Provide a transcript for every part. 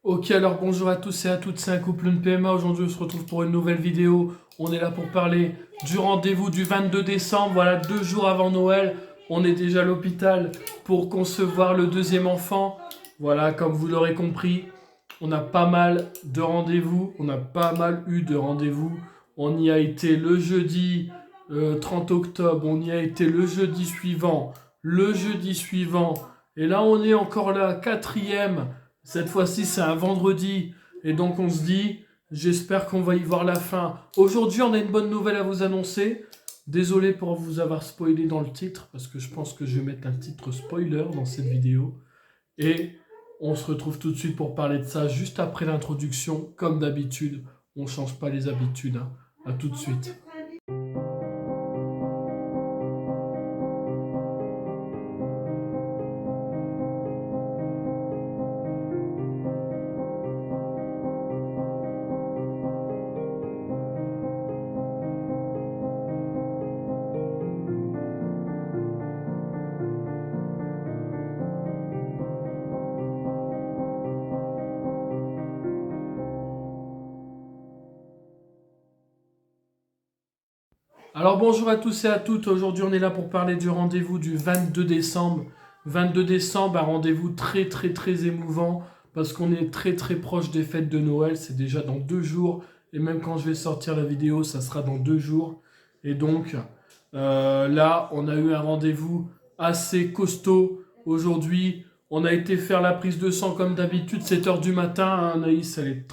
Ok, alors bonjour à tous et à toutes, c'est un couple une PMA. Aujourd'hui, on se retrouve pour une nouvelle vidéo. On est là pour parler du rendez-vous du 22 décembre. Voilà, 2 jours avant Noël. On est déjà à l'hôpital pour concevoir le deuxième enfant. Voilà, comme vous l'aurez compris, on a pas mal de rendez-vous. On a pas mal eu de rendez-vous. On y a été le jeudi 30 octobre. On y a été le jeudi suivant. Le jeudi suivant. Et là, on est encore là, quatrième. Cette fois-ci, c'est un vendredi. Et donc, on se dit, j'espère qu'on va y voir la fin. Aujourd'hui, on a une bonne nouvelle à vous annoncer. Désolé pour vous avoir spoilé dans le titre, parce que je pense que je vais mettre un titre spoiler dans cette vidéo. Et on se retrouve tout de suite pour parler de ça, juste après l'introduction. Comme d'habitude, on ne change pas les habitudes, hein. À tout de suite. Alors bonjour à tous et à toutes, aujourd'hui on est là pour parler du rendez-vous du 22 décembre. 22 décembre, un rendez-vous très émouvant parce qu'on est très proche des fêtes de Noël, c'est déjà dans 2 jours et même quand je vais sortir la vidéo ça sera dans 2 jours. Et donc là on a eu un rendez-vous assez costaud aujourd'hui. On a été faire la prise de sang comme d'habitude, 7h du matin, hein, Anaïs elle est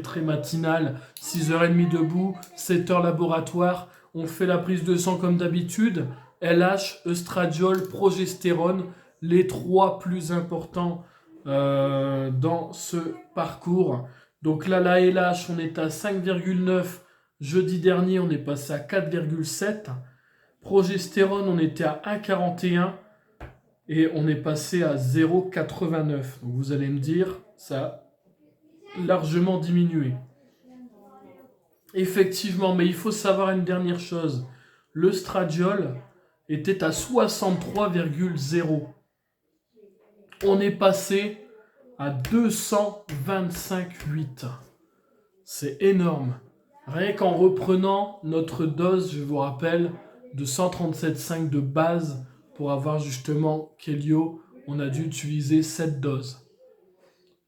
très matinale, 6h30 debout, 7h laboratoire. On fait la prise de sang comme d'habitude. LH, œstradiol, progestérone, les trois plus importants dans ce parcours. Donc là, la LH, on est à 5,9. Jeudi dernier, on est passé à 4,7. Progestérone, on était à 1,41 et on est passé à 0,89. Donc vous allez me dire, ça a largement diminué. Effectivement, mais il faut savoir une dernière chose. Le stradiol était à 63,0. On est passé à 225,8. C'est énorme. Rien qu'en reprenant notre dose, je vous rappelle, de 137,5 de base pour avoir justement Kelio, on a dû utiliser cette dose.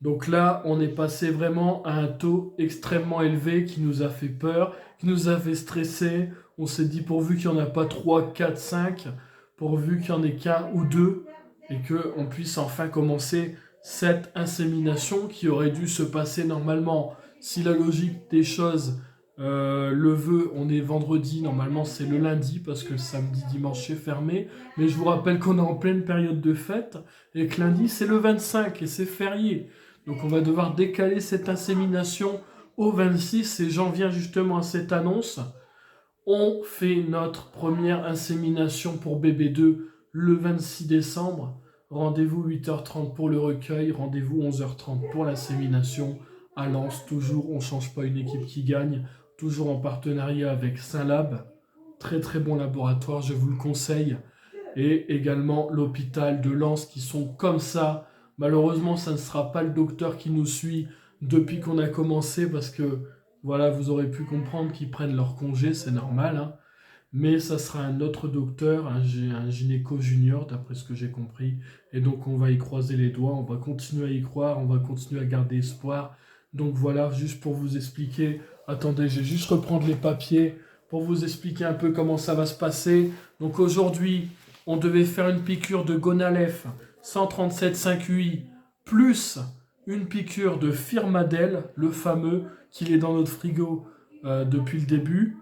Donc là, on est passé vraiment à un taux extrêmement élevé qui nous a fait peur, qui nous a fait stresser. On s'est dit pourvu qu'il n'y en a pas 3, 4, 5, pourvu qu'il n'y en ait qu'un ou deux, et qu'on puisse enfin commencer cette insémination qui aurait dû se passer normalement. Si la logique des choses le veut, on est vendredi, normalement c'est le lundi, parce que le samedi, dimanche c'est fermé. Mais je vous rappelle qu'on est en pleine période de fête, et que lundi c'est le 25, et c'est férié. Donc on va devoir décaler cette insémination au 26 et j'en viens justement à cette annonce. On fait notre première insémination pour bébé 2 le 26 décembre. Rendez-vous 8h30 pour le recueil, rendez-vous 11h30 pour l'insémination. À Lens, toujours, on ne change pas une équipe qui gagne, toujours en partenariat avec Saint-Lab. Très bon laboratoire, je vous le conseille. Et également l'hôpital de Lens qui sont comme ça. Malheureusement, ça ne sera pas le docteur qui nous suit depuis qu'on a commencé parce que, voilà, vous aurez pu comprendre qu'ils prennent leur congé, c'est normal, hein. Mais ça sera un autre docteur, un gynéco junior, d'après ce que j'ai compris. Et donc, on va y croiser les doigts, on va continuer à y croire, on va continuer à garder espoir. Donc voilà, juste pour vous expliquer. Attendez, je vais juste reprendre les papiers pour vous expliquer un peu comment ça va se passer. Donc aujourd'hui, on devait faire une piqûre de Gonalef 137,5 UI plus une piqûre de Firmadel, le fameux, qu'il est dans notre frigo depuis le début.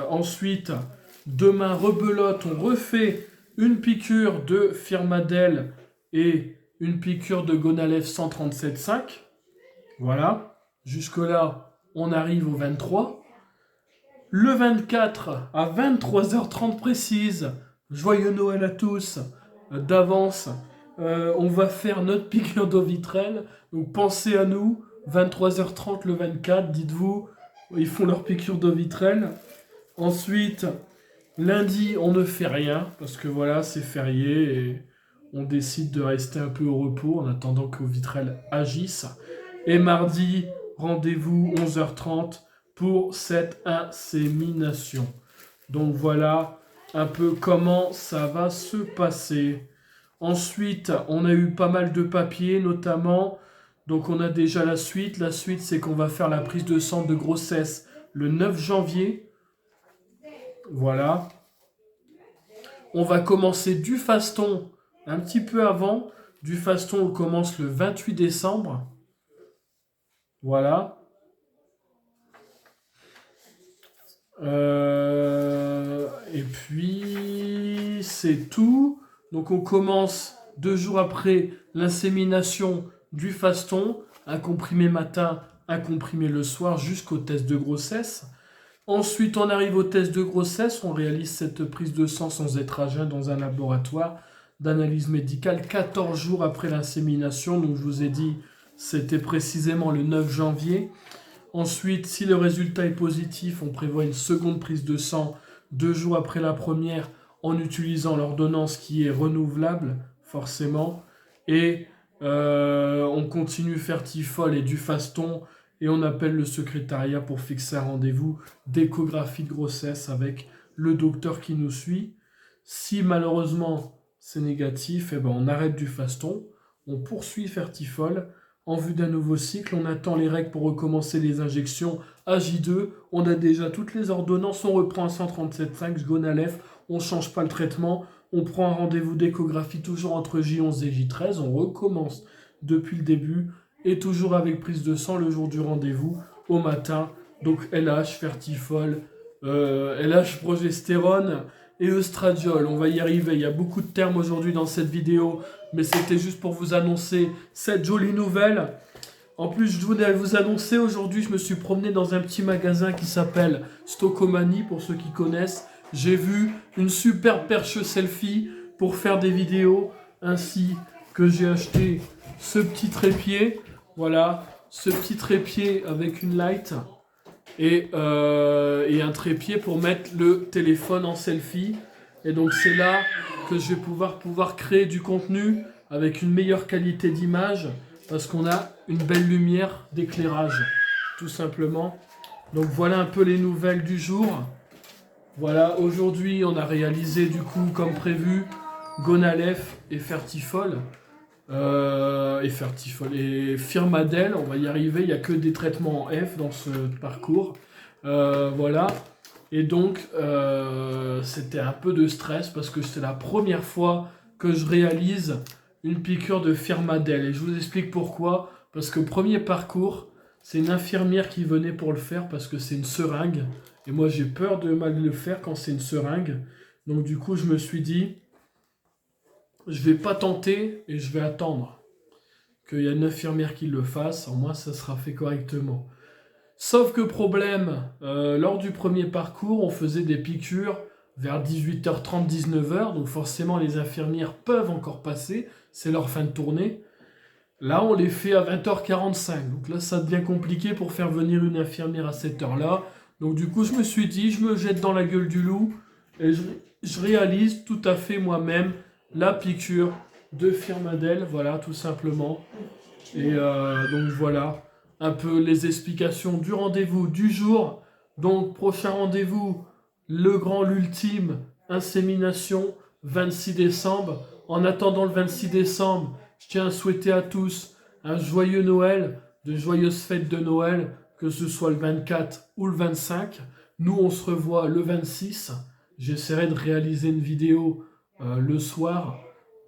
Ensuite, demain, rebelote, on refait une piqûre de Firmadel et une piqûre de Gonalef 137,5. Voilà. Jusque-là, on arrive au 23. Le 24 à 23h30 précise, joyeux Noël à tous, d'avance, on va faire notre piqûre d'Ovitrel. Donc pensez à nous, 23h30 le 24, dites-vous, ils font leur piqûre d'Ovitrel. Ensuite, lundi, on ne fait rien, parce que voilà, c'est férié et on décide de rester un peu au repos en attendant que vos vitrelles agissent. Et mardi, rendez-vous 11h30 pour cette insémination. Donc voilà un peu comment ça va se passer. Ensuite, on a eu pas mal de papiers, notamment. Donc on a déjà la suite. La suite, c'est qu'on va faire la prise de sang de grossesse le 9 janvier. Voilà. On va commencer du faston un petit peu avant. Du faston, on commence le 28 décembre. Voilà. Et puis, c'est tout. Donc, on commence 2 jours après l'insémination du faston. Un comprimé matin, un comprimé le soir, jusqu'au test de grossesse. Ensuite, on arrive au test de grossesse. On réalise cette prise de sang sans être à jeun dans un laboratoire d'analyse médicale 14 jours après l'insémination. Donc, je vous ai dit, c'était précisément le 9 janvier. Ensuite, si le résultat est positif, on prévoit une seconde prise de sang 2 jours après la première en utilisant l'ordonnance qui est renouvelable, forcément. Et on continue Fertifol et du faston et on appelle le secrétariat pour fixer un rendez-vous d'échographie de grossesse avec le docteur qui nous suit. Si malheureusement c'est négatif, eh ben on arrête du faston, on poursuit Fertifol. En vue d'un nouveau cycle, on attend les règles pour recommencer les injections à J2. On a déjà toutes les ordonnances, on reprend à 137,5 Gonalef, on ne change pas le traitement. On prend un rendez-vous d'échographie toujours entre J11 et J13. On recommence depuis le début et toujours avec prise de sang le jour du rendez-vous au matin. Donc LH, Fertifol, LH, progestérone et œstradiol. On va y arriver. Il y a beaucoup de termes aujourd'hui dans cette vidéo, mais c'était juste pour vous annoncer cette jolie nouvelle. En plus, je voulais vous annoncer aujourd'hui, je me suis promené dans un petit magasin qui s'appelle Stockomanie, pour ceux qui connaissent. J'ai vu une super perche selfie pour faire des vidéos, ainsi que j'ai acheté ce petit trépied. Voilà, ce petit trépied avec une light et un trépied pour mettre le téléphone en selfie. Et donc c'est là que je vais pouvoir créer du contenu avec une meilleure qualité d'image parce qu'on a une belle lumière d'éclairage, tout simplement. Donc voilà un peu les nouvelles du jour. Voilà, aujourd'hui on a réalisé du coup comme prévu Gonalef et Fertifol. Et Firmadel, on va y arriver, il n'y a que des traitements en F dans ce parcours. Voilà. Et donc, c'était un peu de stress parce que c'est la première fois que je réalise une piqûre de Firmadel. Et je vous explique pourquoi. Parce que premier parcours, c'est une infirmière qui venait pour le faire parce que c'est une seringue. Et moi, j'ai peur de mal le faire quand c'est une seringue. Donc du coup, je me suis dit, je vais pas tenter et je vais attendre qu'il y ait une infirmière qui le fasse. Au moins, ça sera fait correctement. Sauf que problème, lors du premier parcours, on faisait des piqûres vers 18h30, 19h. Donc forcément, les infirmières peuvent encore passer. C'est leur fin de tournée. Là, on les fait à 20h45. Donc là, ça devient compliqué pour faire venir une infirmière à cette heure-là. Donc du coup, je me suis dit, je me jette dans la gueule du loup. Et je réalise tout à fait moi-même la piqûre de Firmadel. Voilà, tout simplement. Et donc voilà, un peu les explications du rendez-vous du jour. Donc prochain rendez-vous, l'ultime, insémination, 26 décembre. En attendant le 26 décembre, je tiens à souhaiter à tous un joyeux Noël, de joyeuses fêtes de Noël, que ce soit le 24 ou le 25. Nous, on se revoit le 26. J'essaierai de réaliser une vidéo le soir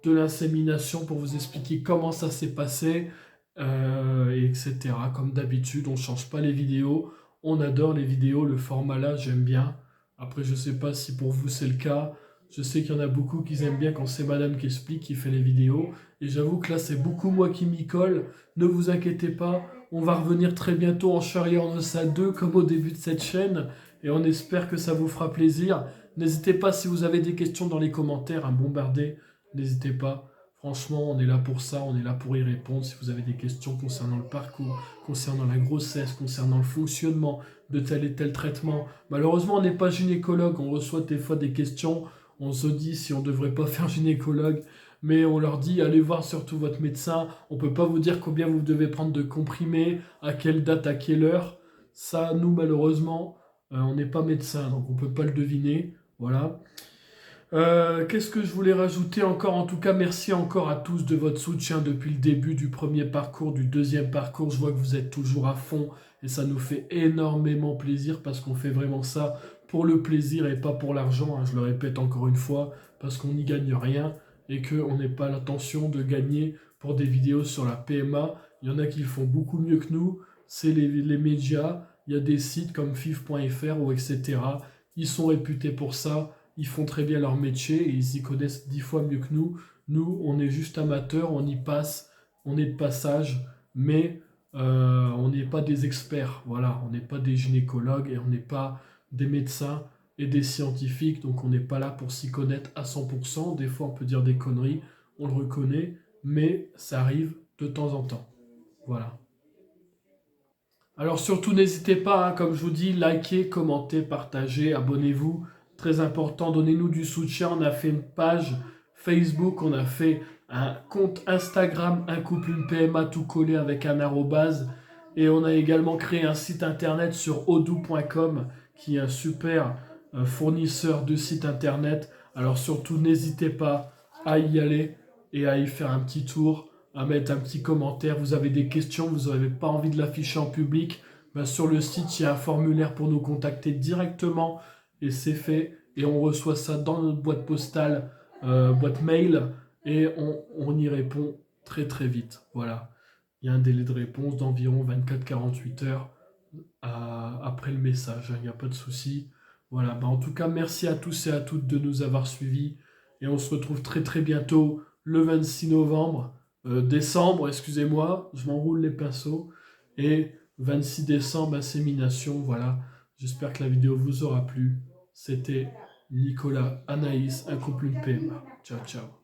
de l'insémination pour vous expliquer comment ça s'est passé, etc. Comme d'habitude, on ne change pas les vidéos. On adore les vidéos, le format là, j'aime bien. Après, je ne sais pas si pour vous c'est le cas. Je sais qu'il y en a beaucoup qui aiment bien quand c'est madame qui explique, qui fait les vidéos. Et j'avoue que là, c'est beaucoup moi qui m'y colle. Ne vous inquiétez pas, on va revenir très bientôt en Charrier en Ossa 2, comme au début de cette chaîne. Et on espère que ça vous fera plaisir. N'hésitez pas, si vous avez des questions dans les commentaires, à bombarder. N'hésitez pas. Franchement, on est là pour ça, on est là pour y répondre. Si vous avez des questions concernant le parcours, concernant la grossesse, concernant le fonctionnement de tel et tel traitement. Malheureusement, on n'est pas gynécologue, on reçoit des fois des questions. On se dit si on ne devrait pas faire gynécologue. mais on leur dit allez voir surtout votre médecin, on peut pas vous dire combien vous devez prendre de comprimés, à quelle date, à quelle heure. Ça, nous, malheureusement, on n'est pas médecin, donc on peut pas le deviner. Voilà. Qu'est-ce que je voulais rajouter encore? En tout cas, merci encore à tous de votre soutien depuis le début du premier parcours, du deuxième parcours. Je vois que vous êtes toujours à fond et ça nous fait énormément plaisir parce qu'on fait vraiment ça pour le plaisir et pas pour l'argent, hein. Je le répète encore une fois, parce qu'on n'y gagne rien et qu'on n'a pas l'intention de gagner pour des vidéos sur la PMA. Il y en a qui le font beaucoup mieux que nous. C'est les médias. Il y a des sites comme FIF.fr ou etc. Ils sont réputés pour ça. Ils font très bien leur métier et ils y connaissent 10 fois mieux que nous. Nous, on est juste amateurs, on y passe, on est de passage, mais on n'est pas des experts. Voilà, on n'est pas des gynécologues et on n'est pas des médecins et des scientifiques, donc on n'est pas là pour s'y connaître à 100%. Des fois, on peut dire des conneries, on le reconnaît, mais ça arrive de temps en temps. Voilà. Alors surtout, n'hésitez pas, hein, comme je vous dis, likez, commentez, partagez, abonnez-vous. Très important, donnez-nous du soutien. On a fait une page Facebook, on a fait un compte Instagram, un couple, une PMA, tout collé avec un arrobase. Et on a également créé un site internet sur odoo.com, qui est un super fournisseur de sites internet. Alors surtout, n'hésitez pas à y aller et à y faire un petit tour, à mettre un petit commentaire. Vous avez des questions, vous n'avez pas envie de l'afficher en public, ben sur le site, il y a un formulaire pour nous contacter directement et c'est fait. Et on reçoit ça dans notre boîte postale, boîte mail, et on y répond très très vite. Voilà. Il y a un délai de réponse d'environ 24-48 heures après le message, hein, il n'y a pas de souci. Voilà, ben en tout cas, merci à tous et à toutes de nous avoir suivis. Et on se retrouve très très bientôt, le 26 novembre. Décembre, excusez-moi, je m'enroule les pinceaux. Et 26 décembre, insémination, voilà. J'espère que la vidéo vous aura plu. C'était Nicolas, Anaïs, un couple, une PMA. Ciao, ciao.